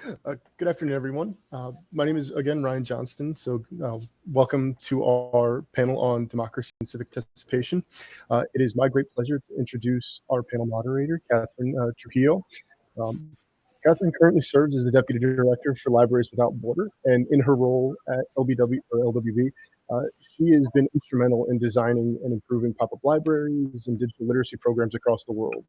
Good afternoon, everyone. My name is again Ryan Johnston. Welcome to our panel on democracy and civic participation. It is my great pleasure to introduce our panel moderator, Catherine Trujillo. Um, Catherine currently serves as the Deputy Director for Libraries Without Border, and in her role at LWV, uh, she has been instrumental in designing and improving pop-up libraries and digital literacy programs across the world.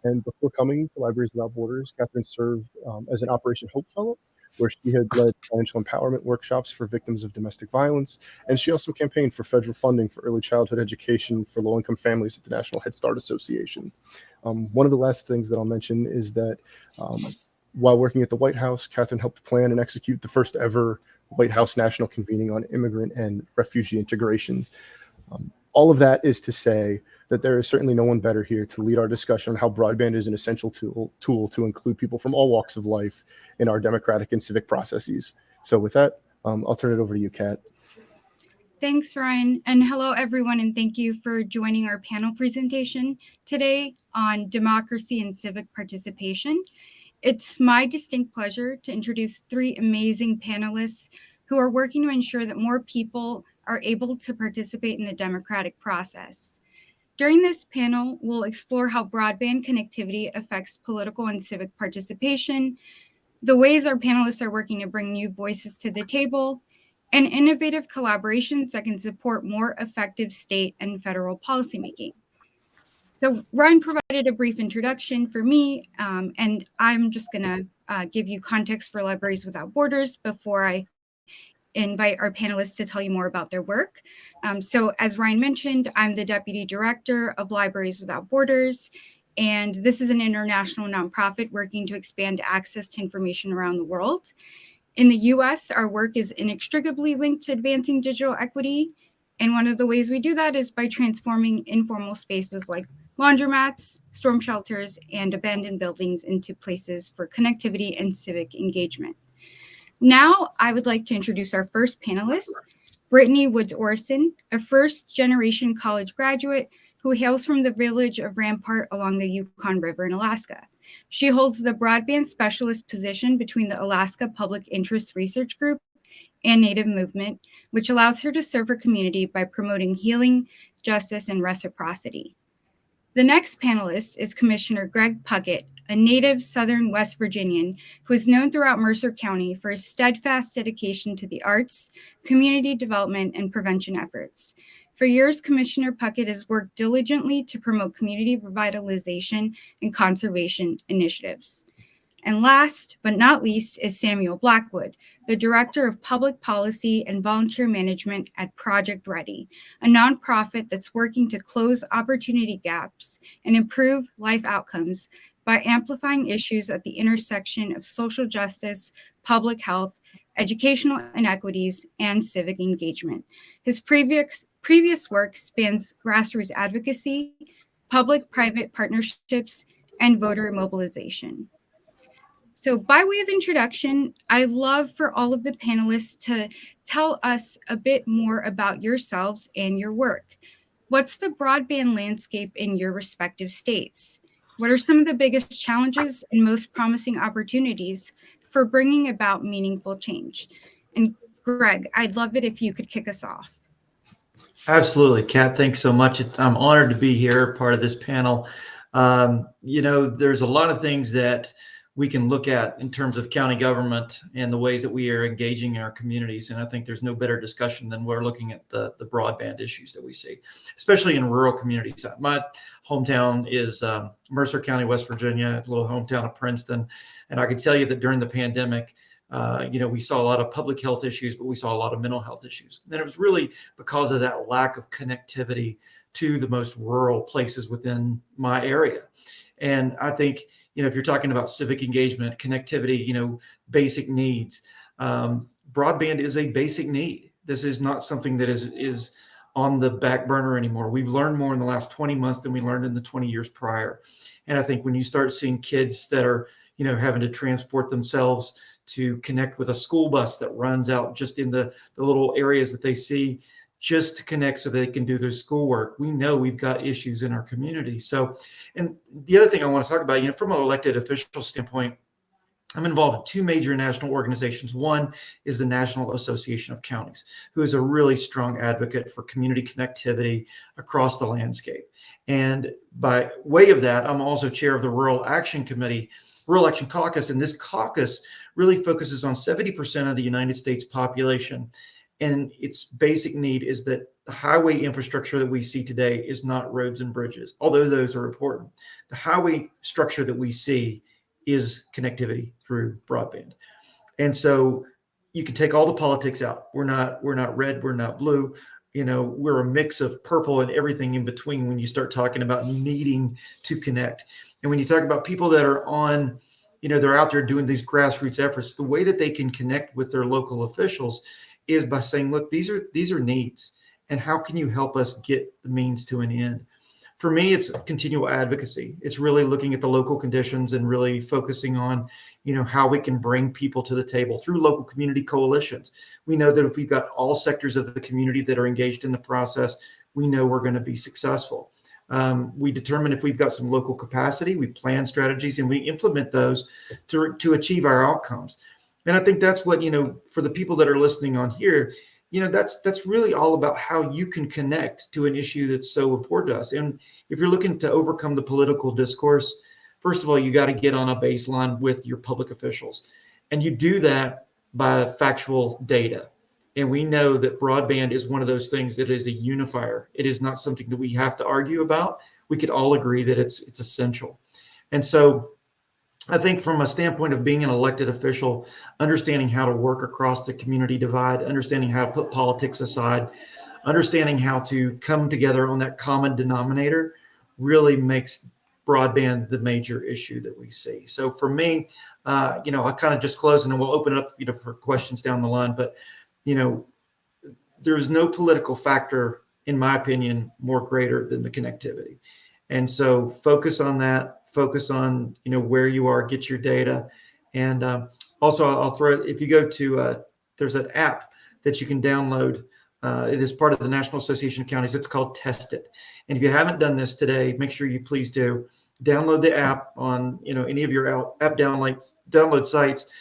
And before coming to Libraries Without Borders, Catherine served as an Operation Hope Fellow, where she had led financial empowerment workshops for victims of domestic violence. And she also campaigned for federal funding for early childhood education for low income families at the National Head Start Association. One of the last things that I'll mention is that while working at the White House, Catherine helped plan and execute the first ever White House National Convening on Immigrant and Refugee Integration. All of that is to say that there is certainly no one better here to lead our discussion on how broadband is an essential tool to include people from all walks of life in our democratic and civic processes. So with that, I'll turn it over to you, Kat. Thanks, Ryan. And hello, everyone, and thank you for joining our panel presentation today on democracy and civic participation. It's my distinct pleasure to introduce three amazing panelists who are working to ensure that more people are able to participate in the democratic process. During this panel, we'll explore how broadband connectivity affects political and civic participation, the ways our panelists are working to bring new voices to the table, and innovative collaborations that can support more effective state and federal policymaking. So Ryan provided a brief introduction for me, and I'm just going to give you context for Libraries Without Borders before I invite our panelists to tell you more about their work. So as Ryan mentioned, I'm the Deputy Director of Libraries Without Borders, and this is an international nonprofit working to expand access to information around the world. In the US, our work is inextricably linked to advancing digital equity. And one of the ways we do that is by transforming informal spaces like laundromats, storm shelters, and abandoned buildings into places for connectivity and civic engagement. Now, I would like to introduce our first panelist, Brittany Woods-Orison, a first-generation college graduate who hails from the village of Rampart along the Yukon River in Alaska. She holds the broadband specialist position between the Alaska Public Interest Research Group and Native Movement, which allows her to serve her community by promoting healing, justice, and reciprocity. The next panelist is Commissioner Greg Puckett, a native Southern West Virginian who is known throughout Mercer County for his steadfast dedication to the arts, community development, and prevention efforts. For years, Commissioner Puckett has worked diligently to promote community revitalization and conservation initiatives. And last but not least is Samuel Blackwood, the Director of Public Policy and Volunteer Management at Project Ready, a nonprofit that's working to close opportunity gaps and improve life outcomes by amplifying issues at the intersection of social justice, public health, educational inequities, and civic engagement. His previous work spans grassroots advocacy, public-private partnerships, and voter mobilization. So by way of introduction, I'd love for all of the panelists to tell us a bit more about yourselves and your work. What's the broadband landscape in your respective states? What are some of the biggest challenges and most promising opportunities for bringing about meaningful change? And Greg, I'd love it if you could kick us off. Absolutely, Kat. Thanks so much. I'm honored to be here, part of this panel. There's a lot of things that we can look at in terms of county government and the ways that we are engaging in our communities. And I think there's no better discussion than we're looking at the broadband issues that we see, especially in rural communities. My hometown is Mercer County, West Virginia, a little hometown of Princeton. And I can tell you that during the pandemic, we saw a lot of public health issues, but we saw a lot of mental health issues. And it was really because of that lack of connectivity to the most rural places within my area. And I think, if you're talking about civic engagement, connectivity, basic needs, broadband is a basic need. This is not something that is on the back burner anymore. We've learned more in the last 20 months than we learned in the 20 years prior. And I think when you start seeing kids that are, having to transport themselves to connect with a school bus that runs out just in the little areas that they see, just to connect so they can do their schoolwork. We know we've got issues in our community. So, and the other thing I want to talk about, from an elected official standpoint, I'm involved in two major national organizations. One is the National Association of Counties, who is a really strong advocate for community connectivity across the landscape. And by way of that, I'm also chair of the Rural Action Committee, Rural Action Caucus. And this caucus really focuses on 70% of the United States population. And its basic need is that the highway infrastructure that we see today is not roads and bridges, although those are important. The highway structure that we see is connectivity through broadband. And so you can take all the politics out. We're not red, we're not blue. We're a mix of purple and everything in between when you start talking about needing to connect. And when you talk about people that are on, they're out there doing these grassroots efforts, the way that they can connect with their local officials is by saying, look, these are needs, and how can you help us get the means to an end? For me, it's continual advocacy. It's really looking at the local conditions and really focusing on, how we can bring people to the table through local community coalitions. We know that if we've got all sectors of the community that are engaged in the process, we know we're going to be successful. We determine if we've got some local capacity, we plan strategies, and we implement those to achieve our outcomes. And I think that's what, for the people that are listening on here, that's really all about how you can connect to an issue that's so important to us. And if you're looking to overcome the political discourse, first of all, you got to get on a baseline with your public officials. And you do that by factual data. And we know that broadband is one of those things that is a unifier. It is not something that we have to argue about. We could all agree that it's essential. And so I think from a standpoint of being an elected official, understanding how to work across the community divide, understanding how to put politics aside, understanding how to come together on that common denominator really makes broadband the major issue that we see. So for me, I kind of just close and then we'll open it up, for questions down the line. But, there's no political factor, in my opinion, more greater than the connectivity. And so focus on that, focus on, where you are, get your data. And also I'll throw, if you go to, there's an app that you can download. It is part of the National Association of Counties. It's called Test It. And if you haven't done this today, make sure you please do. Download the app on, any of your app download sites.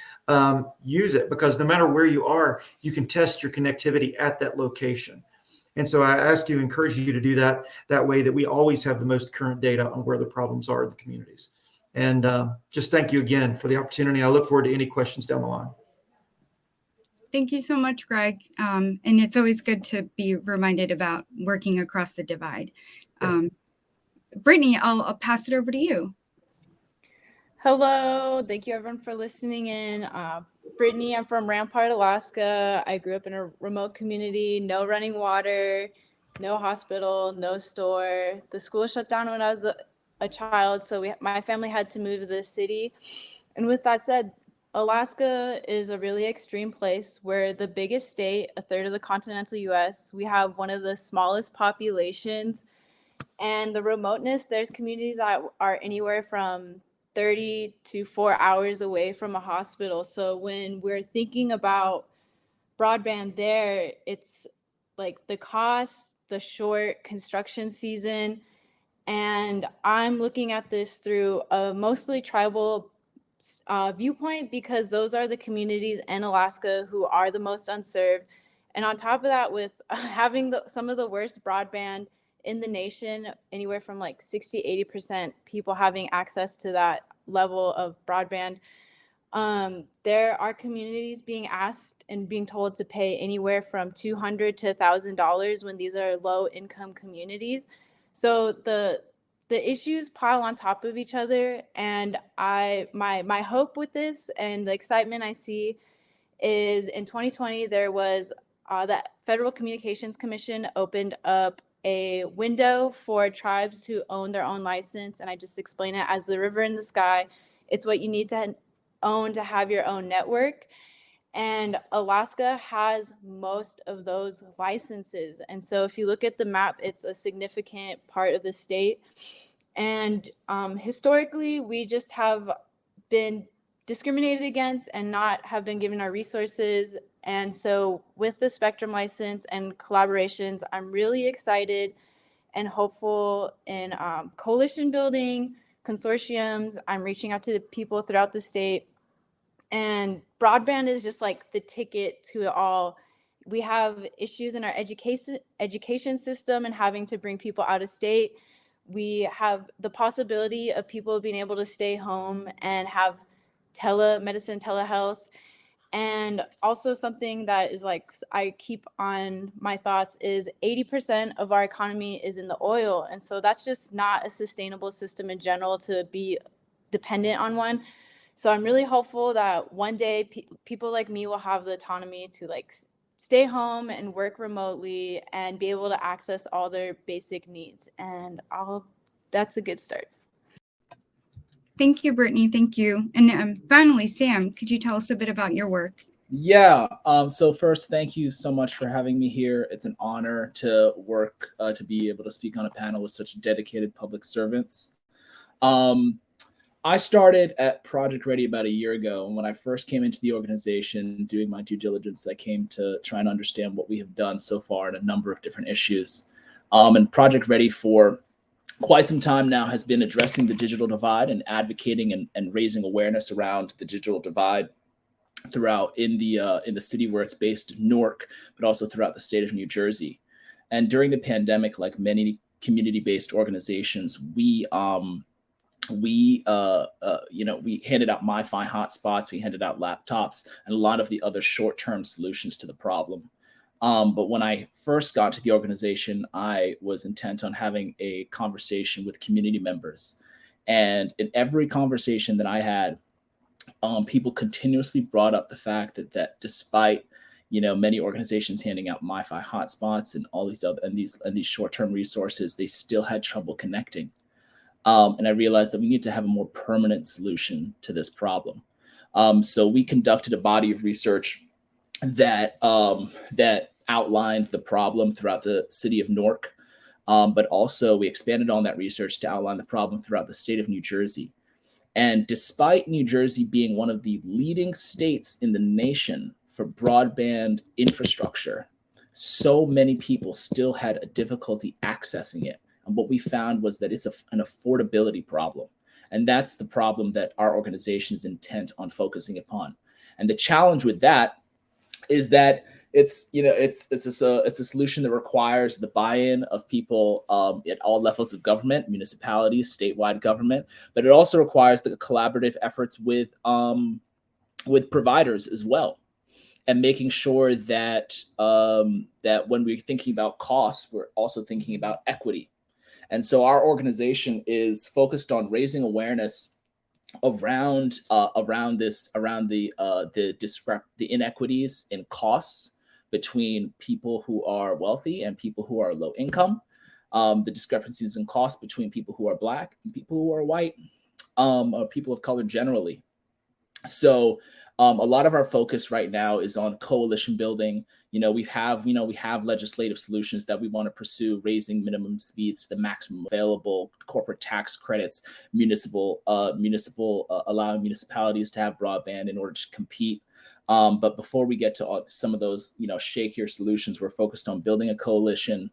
Use it, because no matter where you are, you can test your connectivity at that location. And so I encourage you to do that. That way that we always have the most current data on where the problems are in the communities. And just thank you again for the opportunity. I look forward to any questions down the line. Thank you so much, Greg. And it's always good to be reminded about working across the divide. Brittany, I'll pass it over to you. Hello, thank you everyone for listening in. Brittany, I'm from Rampart, Alaska. I grew up in a remote community, no running water, no hospital, no store. The school shut down when I was a child, so my family had to move to the city. And with that said, Alaska is a really extreme place. We're the biggest state, a third of the continental US. We have one of the smallest populations. And the remoteness, there's communities that are anywhere from 30 to 4 hours away from a hospital. So when we're thinking about broadband there, it's like the cost, the short construction season. And I'm looking at this through a mostly tribal viewpoint, because those are the communities in Alaska who are the most unserved. And on top of that, with having some of the worst broadband in the nation, anywhere from like 60-80% people having access to that level of broadband, there are communities being asked and being told to pay anywhere from $200 to $1,000 when these are low income communities. So the issues pile on top of each other, and my hope with this and the excitement I see is in 2020 there was the Federal Communications Commission opened up a window for tribes who own their own license, and I just explain it as the river in the sky. It's what you need to own to have your own network. And Alaska has most of those licenses. And so if you look at the map, it's a significant part of the state. And historically, we just have been discriminated against and not have been given our resources. And so with the Spectrum license and collaborations, I'm really excited and hopeful in coalition building, consortiums. I'm reaching out to people throughout the state And broadband is just like the ticket to it all. We have issues in our education system and having to bring people out of state. We have the possibility of people being able to stay home and have telemedicine, telehealth. And also something that is like I keep on my thoughts is 80% of our economy is in the oil. And so that's just not a sustainable system in general to be dependent on one. So I'm really hopeful that one day people like me will have the autonomy to like stay home and work remotely and be able to access all their basic needs. And that's a good start. Thank you, Brittany. Thank you. And finally, Sam, could you tell us a bit about your work? Yeah. So first, thank you so much for having me here. It's an honor to work, to be able to speak on a panel with such dedicated public servants. I started at Project Ready about a year ago. And when I first came into the organization, doing my due diligence, I came to try and understand what we have done so far in a number of different issues. And Project Ready for quite some time now has been addressing the digital divide and advocating and raising awareness around the digital divide throughout in the city where it's based in Newark, but also throughout the state of New Jersey. And during the pandemic, like many community-based organizations, we handed out MiFi hotspots, we handed out laptops, and a lot of the other short-term solutions to the problem. But when I first got to the organization, I was intent on having a conversation with community members. And in every conversation that I had, people continuously brought up the fact that despite many organizations handing out MiFi hotspots and all these other and these short-term resources, they still had trouble connecting. And I realized that we need to have a more permanent solution to this problem. So we conducted a body of research that outlined the problem throughout the city of Newark, but also we expanded on that research to outline the problem throughout the state of New Jersey. And despite New Jersey being one of the leading states in the nation for broadband infrastructure, so many people still had a difficulty accessing it. And what we found was that it's an affordability problem. And that's the problem that our organization is intent on focusing upon. And the challenge with that is that it's a solution that requires the buy-in of people at all levels of government, municipalities, statewide government, but it also requires the collaborative efforts with providers as well, and making sure that that when we're thinking about costs, we're also thinking about equity. And so our organization is focused on raising awareness around the inequities in costs between people who are wealthy and people who are low income, the discrepancies in cost between people who are Black and people who are white, or people of color generally. So a lot of our focus right now is on coalition building. We have legislative solutions that we want to pursue, raising minimum speeds to the maximum available, corporate tax credits, allowing municipalities to have broadband in order to compete. But before we get to some of those, shakier solutions, we're focused on building a coalition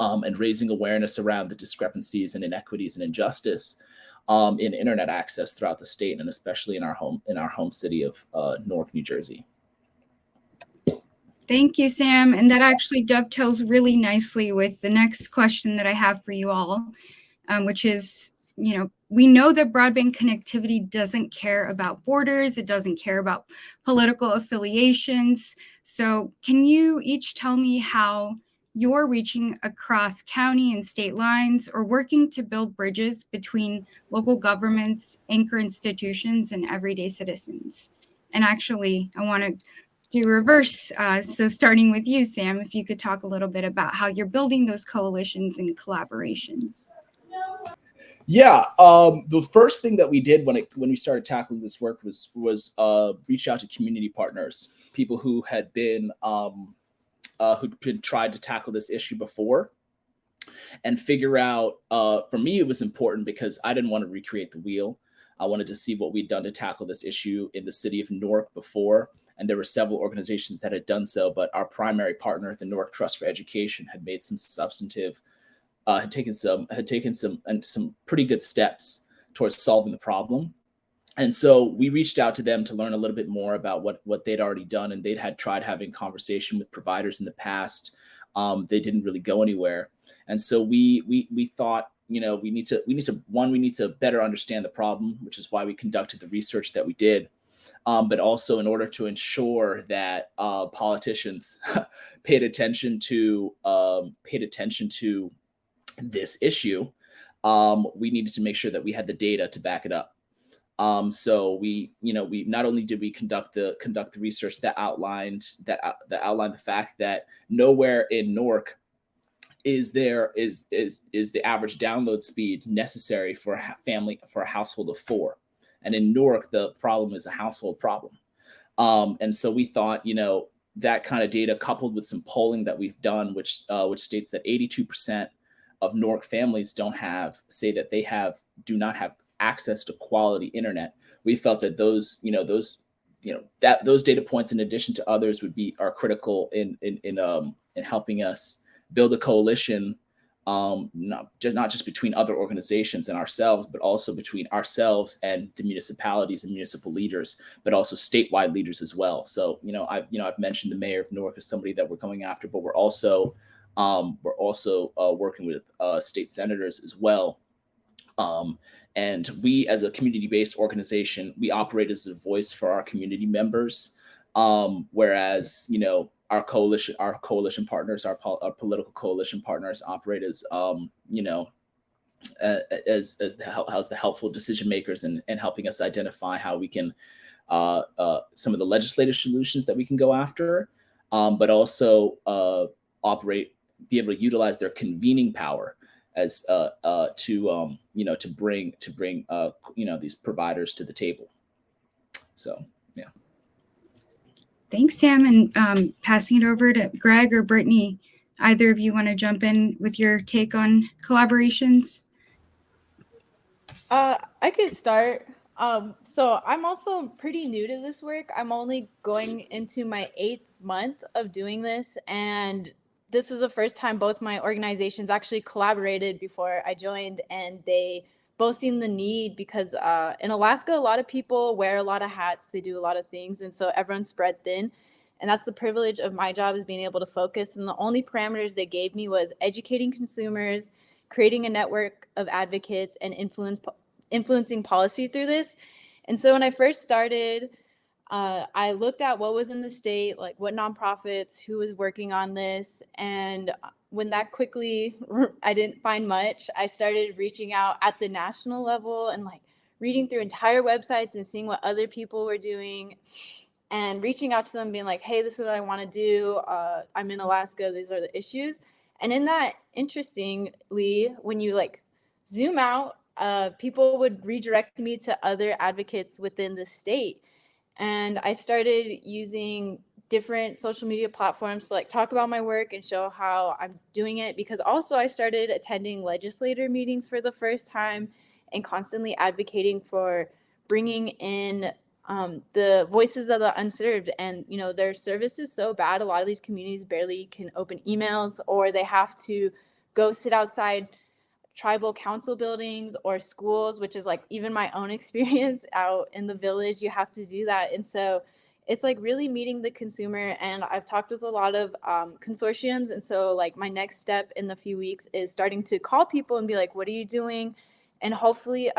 and raising awareness around the discrepancies and inequities and injustice in internet access throughout the state, and especially in our home city of Newark, New Jersey. Thank you, Sam. And that actually dovetails really nicely with the next question that I have for you all, which is, we know that broadband connectivity doesn't care about borders. It doesn't care about political affiliations. So can you each tell me how you're reaching across county and state lines or working to build bridges between local governments, anchor institutions, and everyday citizens? And actually, I want to do reverse. So starting with you, Sam, if you could talk a little bit about how you're building those coalitions and collaborations. Yeah, the first thing that we did when we started tackling this work was reach out to community partners, people who had been who'd tried to tackle this issue before, and figure out. For me, it was important because I didn't want to recreate the wheel. I wanted to see what we'd done to tackle this issue in the city of Newark before, and there were several organizations that had done so. But our primary partner, the Newark Trust for Education, had made some substantive. Had taken some pretty good steps towards solving the problem. And so we reached out to them to learn a little bit more about what they'd already done, and they'd had tried having conversation with providers in the past. They didn't really go anywhere, and so we thought, we need to better understand the problem, which is why we conducted the research that we did. But also in order to ensure that politicians paid attention to this issue, we needed to make sure that we had the data to back it up. So we not only did we conduct the research that outlined the fact that nowhere in Newark is the average download speed necessary for a household of 4, and in Newark the problem is a household problem. And so we thought, that kind of data coupled with some polling that we've done, which states that 82% of Newark families do not have access to quality internet. We felt that those data points, in addition to others, are critical in helping us build a coalition, not just between other organizations and ourselves, but also between ourselves and the municipalities and municipal leaders, but also statewide leaders as well. So, I've mentioned the mayor of Newark as somebody that we're going after, but we're also working with state senators as well. And we, as a community-based organization, we operate as a voice for our community members, whereas our coalition partners, our political coalition partners, operate as the helpful decision makers and helping us identify how we can some of the legislative solutions that we can go after, but also be able to utilize their convening power as to bring these providers to the table. So yeah. Thanks, Sam. And passing it over to Greg or Brittany, either of you want to jump in with your take on collaborations? I could start. So I'm also pretty new to this work. I'm only going into my 8th month of doing this, and this is the first time both my organizations actually collaborated before I joined, and they both seen the need because in Alaska, a lot of people wear a lot of hats, they do a lot of things, and so everyone's spread thin. And that's the privilege of my job, is being able to focus. And the only parameters they gave me was educating consumers, creating a network of advocates, and influencing policy through this. And so when I first started, I looked at what was in the state, like what nonprofits, who was working on this. And when that quickly, I didn't find much, I started reaching out at the national level and reading through entire websites and seeing what other people were doing and reaching out to them, being like, hey, this is what I want to do. I'm in Alaska. These are the issues. And in that, interestingly, when you zoom out, people would redirect me to other advocates within the state. And I started using different social media platforms to talk about my work and show how I'm doing it, because also I started attending legislator meetings for the first time and constantly advocating for bringing in the voices of the unserved. And their service is so bad, a lot of these communities barely can open emails, or they have to go sit outside tribal council buildings or schools, which is even my own experience out in the village, you have to do that. And so it's really meeting the consumer. And I've talked with a lot of consortiums. And so my next step in the few weeks is starting to call people and be like, what are you doing? And hopefully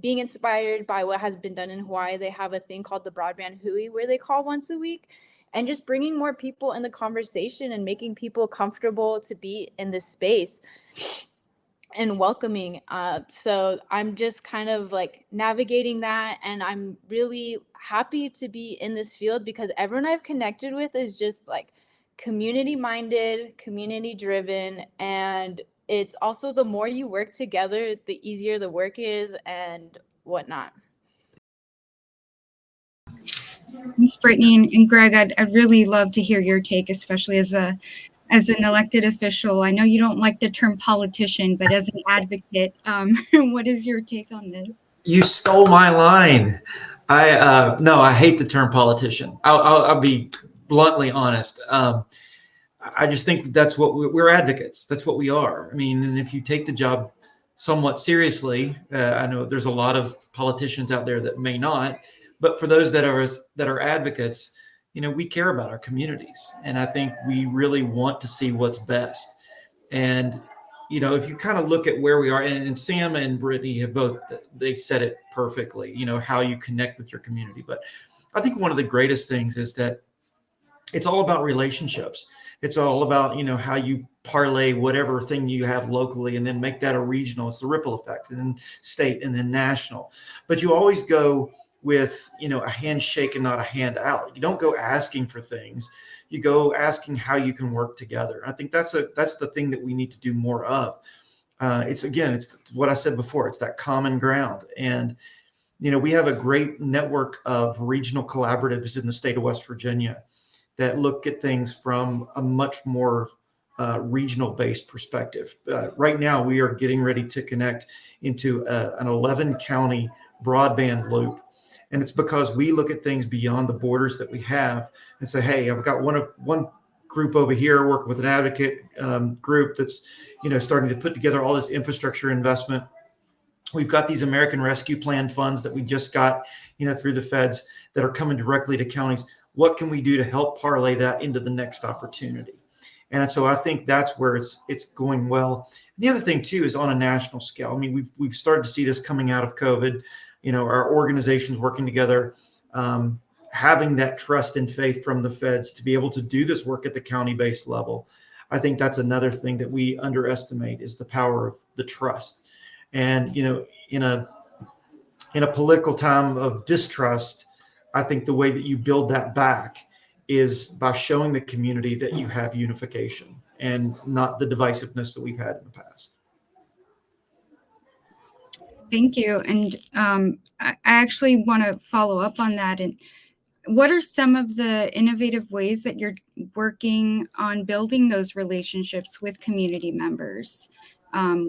being inspired by what has been done in Hawaii. They have a thing called the Broadband Hui, where they call once a week, and just bringing more people in the conversation and making people comfortable to be in this space and welcoming. So I'm just kind of navigating that, and I'm really happy to be in this field because everyone I've connected with is just community minded, community driven, and it's also the more you work together, the easier the work is and whatnot. Thanks, Brittany. And Greg, I'd really love to hear your take, especially as an elected official. I know you don't like the term politician, but as an advocate, what is your take on this? You stole my line. No, I hate the term politician. I'll be bluntly honest. I just think that's what we're advocates. That's what we are. I mean, and if you take the job somewhat seriously. I know there's a lot of politicians out there that may not, but for those that are advocates, we care about our communities, and I think we really want to see what's best. And if you kind of look at where we are, and Sam and Brittany have both, they've said it perfectly, how you connect with your community. But I think one of the greatest things is that it's all about relationships. It's all about, how you parlay whatever thing you have locally and then make that a regional. It's the ripple effect, and then state, and then national. But you always go with, a handshake and not a handout. You don't go asking for things. You go asking how you can work together. I think that's the thing that we need to do more of. It's what I said before. It's that common ground. And, we have a great network of regional collaboratives in the state of West Virginia that look at things from a much more regional based perspective. Right now, we are getting ready to connect into an 11 county broadband loop. And it's because we look at things beyond the borders that we have and say, hey, I've got one group over here working with an advocate group that's, starting to put together all this infrastructure investment. We've got these American Rescue Plan funds that we just got, through the feds that are coming directly to counties. What can we do to help parlay that into the next opportunity? And so I think that's where it's going well. And the other thing too is on a national scale. I mean, we've started to see this coming out of COVID. Our organizations working together, having that trust and faith from the feds to be able to do this work at the county-based level. I think that's another thing that we underestimate, is the power of the trust. And, in a political time of distrust, I think the way that you build that back is by showing the community that you have unification and not the divisiveness that we've had in the past. Thank you. And I actually want to follow up on that. And what are some of the innovative ways that you're working on building those relationships with community members,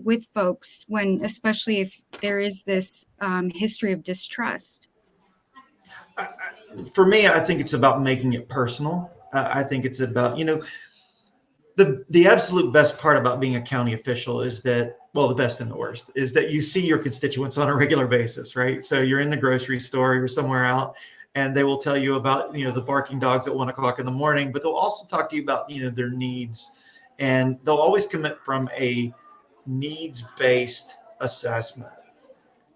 with folks, especially if there is this history of distrust? For me, I think it's about making it personal. I think it's about, the absolute best part about being a county official is that, well, the best and the worst is that you see your constituents on a regular basis, right? So you're in the grocery store, you're somewhere out, and they will tell you about, the barking dogs at 1 o'clock in the morning, but they'll also talk to you about, their needs. And they'll always commit from a needs-based assessment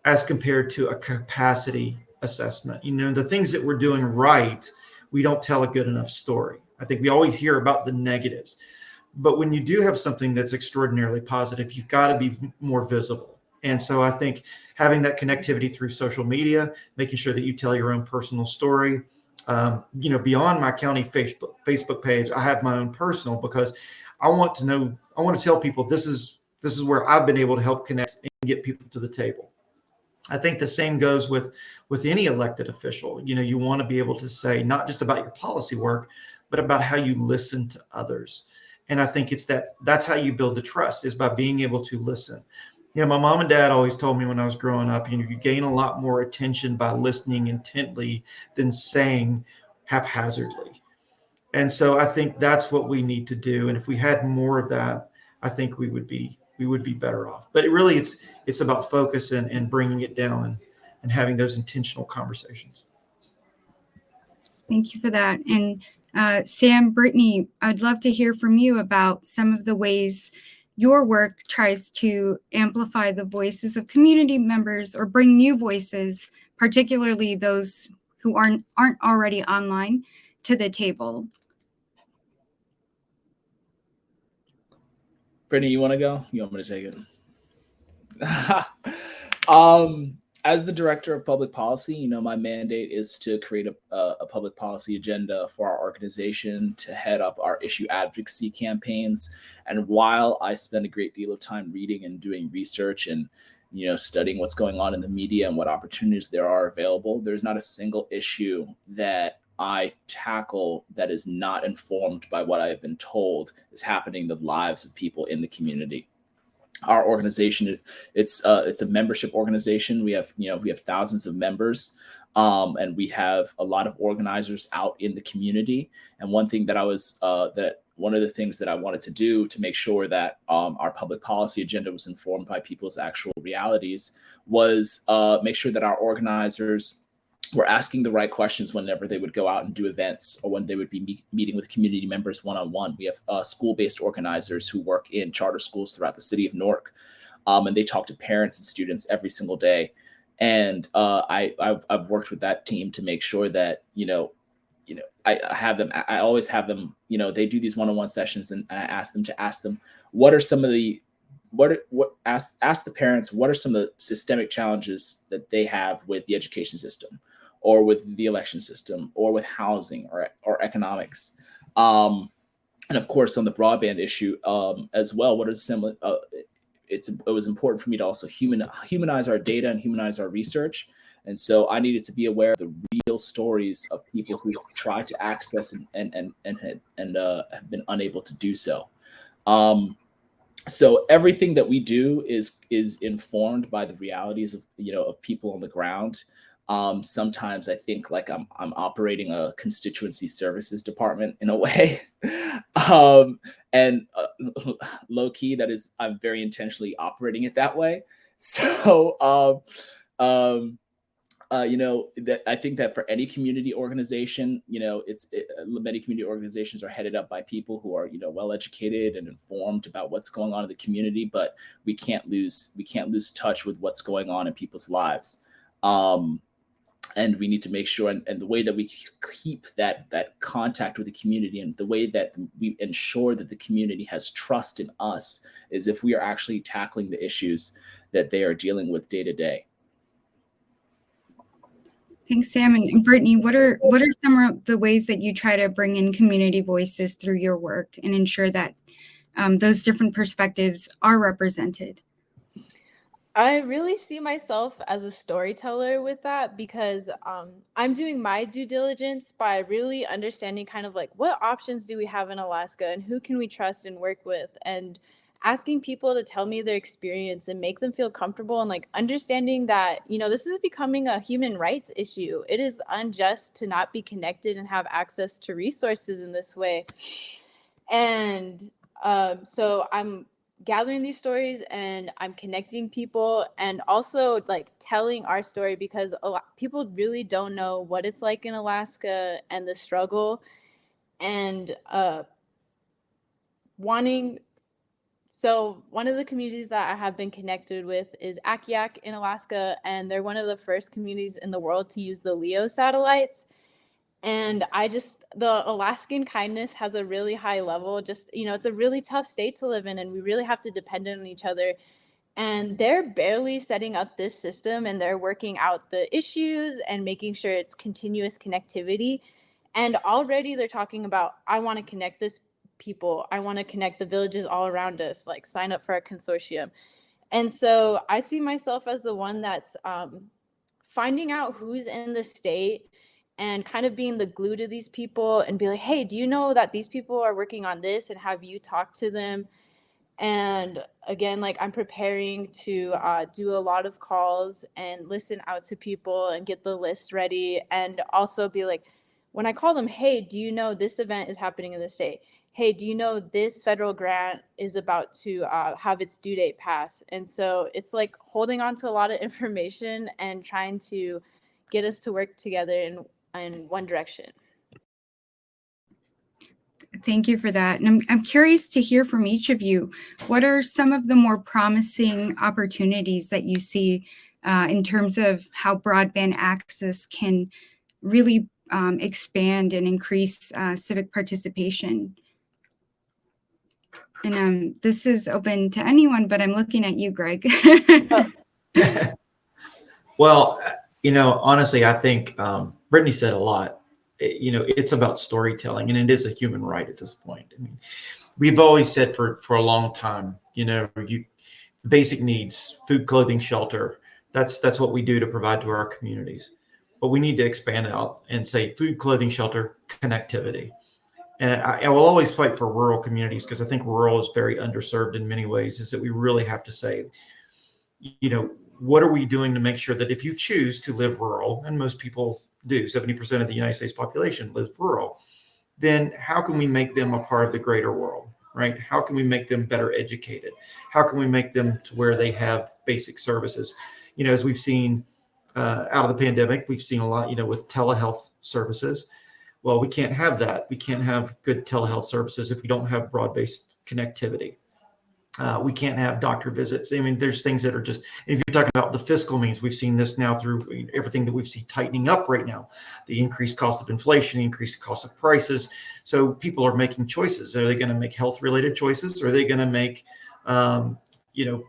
as compared to a capacity assessment. The things that we're doing right, we don't tell a good enough story. I think we always hear about the negatives. But when you do have something that's extraordinarily positive, you've got to be more visible. And so I think having that connectivity through social media, making sure that you tell your own personal story, beyond my county Facebook page, I have my own personal, because I want to tell people this is where I've been able to help connect and get people to the table. I think the same goes with any elected official. You want to be able to say not just about your policy work, but about how you listen to others. And I think that's how you build the trust, is by being able to listen. My mom and dad always told me when I was growing up, you gain a lot more attention by listening intently than saying haphazardly. And so I think that's what we need to do. And if we had more of that, I think we would be better off. But it's about focus and bringing it down and having those intentional conversations. Thank you for that. And Sam, Brittany, I'd love to hear from you about some of the ways your work tries to amplify the voices of community members or bring new voices, particularly those who aren't already online, to the table. Brittany, you want to go? You want me to take it? As the director of public policy, my mandate is to create a public policy agenda for our organization, to head up our issue advocacy campaigns. And while I spend a great deal of time reading and doing research and, studying what's going on in the media and what opportunities there are available, there's not a single issue that I tackle that is not informed by what I have been told is happening in the lives of people in the community. Our organization, it's a membership organization. We have thousands of members, and we have a lot of organizers out in the community. And one thing that one of the things that I wanted to do to make sure that our public policy agenda was informed by people's actual realities was make sure that our organizers were asking the right questions whenever they would go out and do events or when they would be meeting with community members one-on-one. We have school-based organizers who work in charter schools throughout the city of Newark, and they talk to parents and students every single day. And I've worked with that team to make sure that, I always have them, they do these one-on-one sessions, and I ask them what are some of the, ask the parents, what are some of the systemic challenges that they have with the education system or with the election system or with housing or economics. And of course, on the broadband issue as well, what are similar, it was important for me to also humanize our data and humanize our research. And so I needed to be aware of the real stories of people who tried to access and have been unable to do so. So everything that we do is informed by the realities of of people on the ground. Sometimes I think like I'm operating a constituency services department in a way, and low key I'm very intentionally operating it that way. So that I think that for any community organization, many community organizations are headed up by people who are, well educated and informed about what's going on in the community, but we can't lose touch with what's going on in people's lives. And we need to make sure, and the way that we keep that contact with the community and the way that we ensure that the community has trust in us is if we are actually tackling the issues that they are dealing with day to day. Thanks, Sam. And Brittany, what are some of the ways that you try to bring in community voices through your work and ensure that those different perspectives are represented? I really see myself as a storyteller with that because I'm doing my due diligence by really understanding kind of like what options do we have in Alaska and who can we trust and work with, and asking people to tell me their experience and make them feel comfortable, and like understanding that, this is becoming a human rights issue. It is unjust to not be connected and have access to resources in this way. And so I'm gathering these stories and I'm connecting people and also like telling our story because a lot people really don't know what it's like in Alaska and the struggle and so one of the communities that I have been connected with is Akiak in Alaska, and they're one of the first communities in the world to use the LEO satellites. And the Alaskan kindness has a really high level. It's a really tough state to live in, and we really have to depend on each other. And they're barely setting up this system, and they're working out the issues and making sure it's continuous connectivity. And already they're talking about, I want to connect this people. I want to connect the villages all around us, like sign up for a consortium. And so I see myself as the one that's finding out who's in the state and kind of being the glue to these people and be like, hey, do you know that these people are working on this, and have you talked to them? And again, like I'm preparing to do a lot of calls and listen out to people and get the list ready, and also be like, when I call them, hey, do you know this event is happening in the state? Hey, do you know this federal grant is about to have its due date pass? And so it's like holding on to a lot of information and trying to get us to work together in one direction. Thank you for that. And I'm curious to hear from each of you. What are some of the more promising opportunities that you see in terms of how broadband access can really expand and increase civic participation? And this is open to anyone, but I'm looking at you, Greg. Well, honestly, I think Brittany said a lot. It's about storytelling, and it is a human right at this point. I mean, we've always said for a long time, basic needs, food, clothing, shelter. That's what we do to provide to our communities. But we need to expand out and say food, clothing, shelter, connectivity. And I will always fight for rural communities because I think rural is very underserved in many ways, is that we really have to say, what are we doing to make sure that if you choose to live rural, and most people do, 70% of the United States population lives rural, then how can we make them a part of the greater world, right? How can we make them better educated? How can we make them to where they have basic services? As we've seen out of the pandemic, we've seen a lot, with telehealth services. Well, we can't have that. We can't have good telehealth services if we don't have broad-based connectivity. We can't have doctor visits. I mean, there's things that are just, if you're talking about the fiscal means, we've seen this now through everything that we've seen tightening up right now, the increased cost of inflation, the increased cost of prices. So people are making choices. Are they going to make health related choices? Or are they going to make,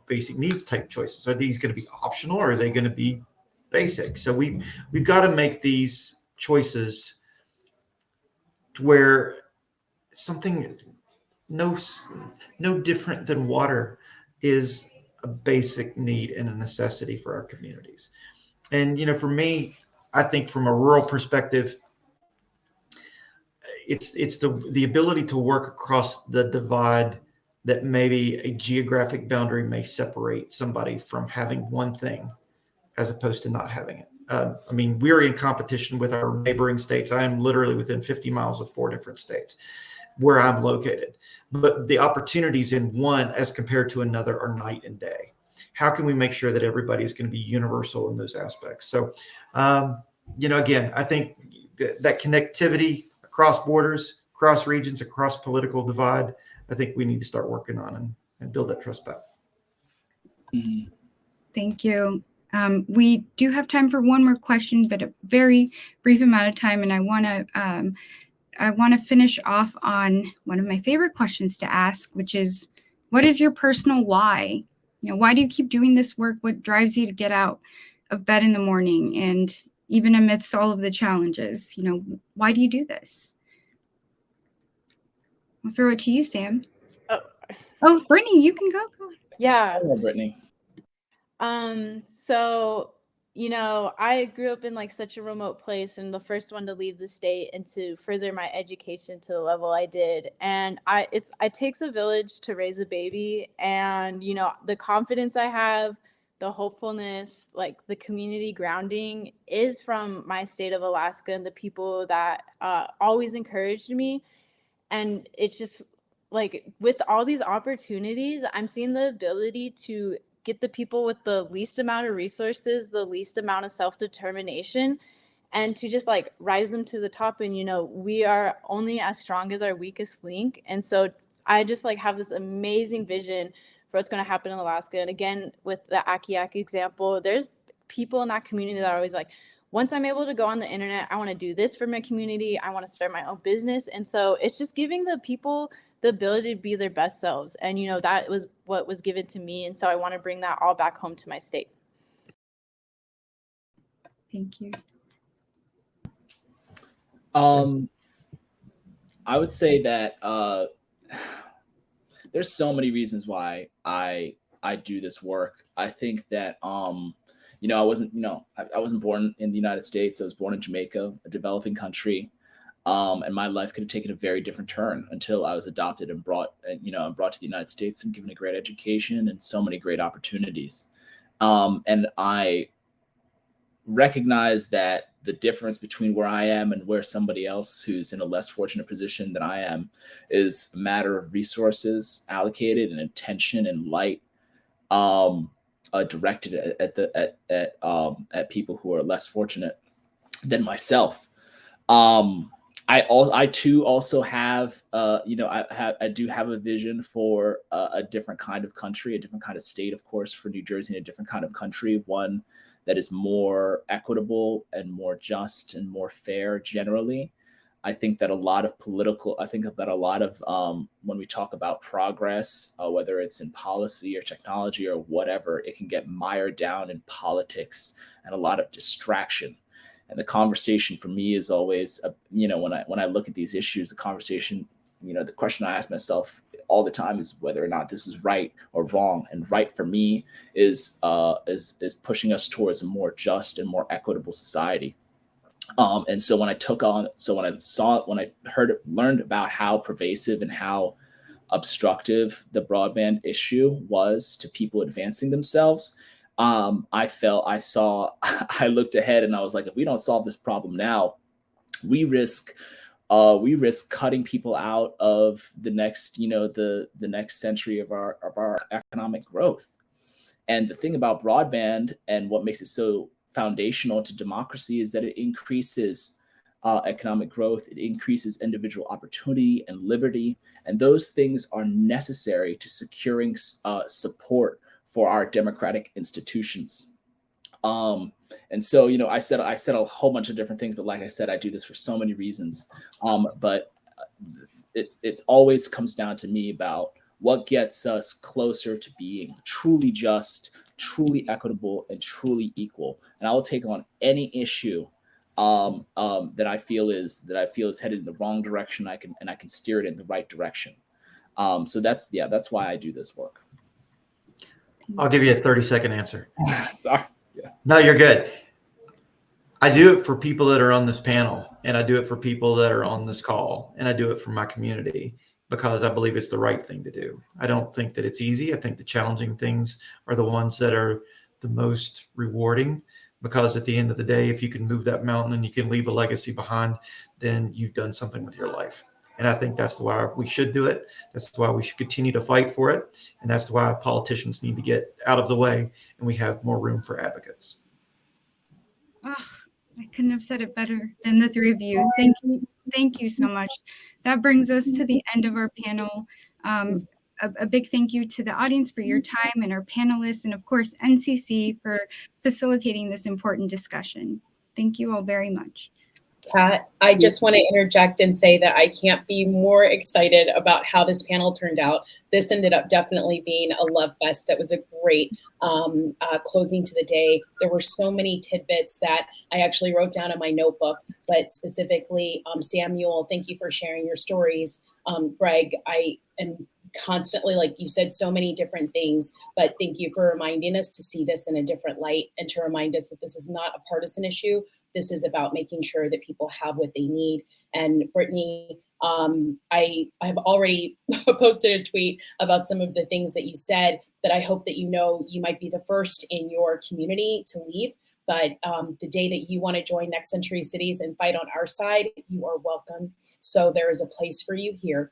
basic needs type choices? Are these going to be optional or are they going to be basic? So we've got to make these choices to where something no different than water is a basic need and a necessity for our communities. And for me, I think from a rural perspective, it's the ability to work across the divide that maybe a geographic boundary may separate somebody from having one thing as opposed to not having it. I mean, we're in competition with our neighboring states. I am literally within 50 miles of 4 different states where I'm located, but the opportunities in one as compared to another are night and day. How can we make sure that everybody is going to be universal in those aspects? So, again, I think that connectivity across borders, across regions, across political divide, I think we need to start working on and build that trust back. Mhm. Thank you. We do have time for one more question, but a very brief amount of time, and I want to finish off on one of my favorite questions to ask, which is, what is your personal why? Why do you keep doing this work? What drives you to get out of bed in the morning? And even amidst all of the challenges, why do you do this? I'll throw it to you, Sam. Oh, Brittany, you can go. Yeah. Hello, Brittany. So, I grew up in like such a remote place and the first one to leave the state and to further my education to the level I did. And it takes a village to raise a baby. And, the confidence I have, the hopefulness, like the community grounding is from my state of Alaska and the people that always encouraged me. And it's just like with all these opportunities, I'm seeing the ability to get the people with the least amount of resources, the least amount of self-determination, and to just like rise them to the top. And, we are only as strong as our weakest link. And so I just like have this amazing vision for what's going to happen in Alaska. And again, with the Akiak example, there's people in that community that are always like, once I'm able to go on the internet, I want to do this for my community. I want to start my own business. And so it's just giving the people the ability to be their best selves. And, that was what was given to me. And so I want to bring that all back home to my state. Thank you. I would say that there's so many reasons why I do this work. I think that I wasn't born in the United States. I was born in Jamaica, a developing country. And my life could have taken a very different turn until I was adopted and brought to the United States and given a great education and so many great opportunities. And I recognize that the difference between where I am and where somebody else who's in a less fortunate position than I am is a matter of resources allocated and intention and light directed at people who are less fortunate than myself. I too also have I do have a vision for a different kind of country, a different kind of state, of course, for New Jersey, and a different kind of country, one that is more equitable and more just and more fair generally. I think that a lot of when we talk about progress, whether it's in policy or technology or whatever, it can get mired down in politics and a lot of distraction. And the conversation for me is always, when I look at these issues, the conversation, the question I ask myself all the time is whether or not this is right or wrong. And right for me is pushing us towards a more just and more equitable society. And so when I learned about how pervasive and how obstructive the broadband issue was to people advancing themselves, I looked ahead and I was like, if we don't solve this problem now, we risk we risk cutting people out of the next, the next century of our economic growth. And the thing about broadband and what makes it so foundational to democracy is that it increases economic growth, it increases individual opportunity and liberty, and those things are necessary to securing support for our democratic institutions. And so, I said a whole bunch of different things, but like I said, I do this for so many reasons. But it always comes down to me about what gets us closer to being truly just, truly equitable, and truly equal. And I will take on any issue that I feel is headed in the wrong direction. I can steer it in the right direction. So that's why I do this work. I'll give you a 30-second answer. Sorry. Yeah. No, you're good. I do it for people that are on this panel, and I do it for people that are on this call, and I do it for my community because I believe it's the right thing to do. I don't think that it's easy. I think the challenging things are the ones that are the most rewarding, because at the end of the day, if you can move that mountain and you can leave a legacy behind, then you've done something with your life. And I think that's why we should do it. That's why we should continue to fight for it. And that's why politicians need to get out of the way and we have more room for advocates. Oh, I couldn't have said it better than the three of you. Thank you so much. That brings us to the end of our panel. A big thank you to the audience for your time and our panelists, and of course, NCC for facilitating this important discussion. Thank you all very much. Kat, I just want to interject and say that I can't be more excited about how this panel turned out. This ended up definitely being a love fest. That was a great closing to the day. There were so many tidbits that I actually wrote down in my notebook, but specifically, Samuel, thank you for sharing your stories. Greg, I am constantly, like you said, so many different things, but thank you for reminding us to see this in a different light and to remind us that this is not a partisan issue. This is about making sure that people have what they need. And Brittany, I have already posted a tweet about some of the things that you said that I hope that you might be the first in your community to leave. But the day that you want to join Next Century Cities and fight on our side, you are welcome. So there is a place for you here.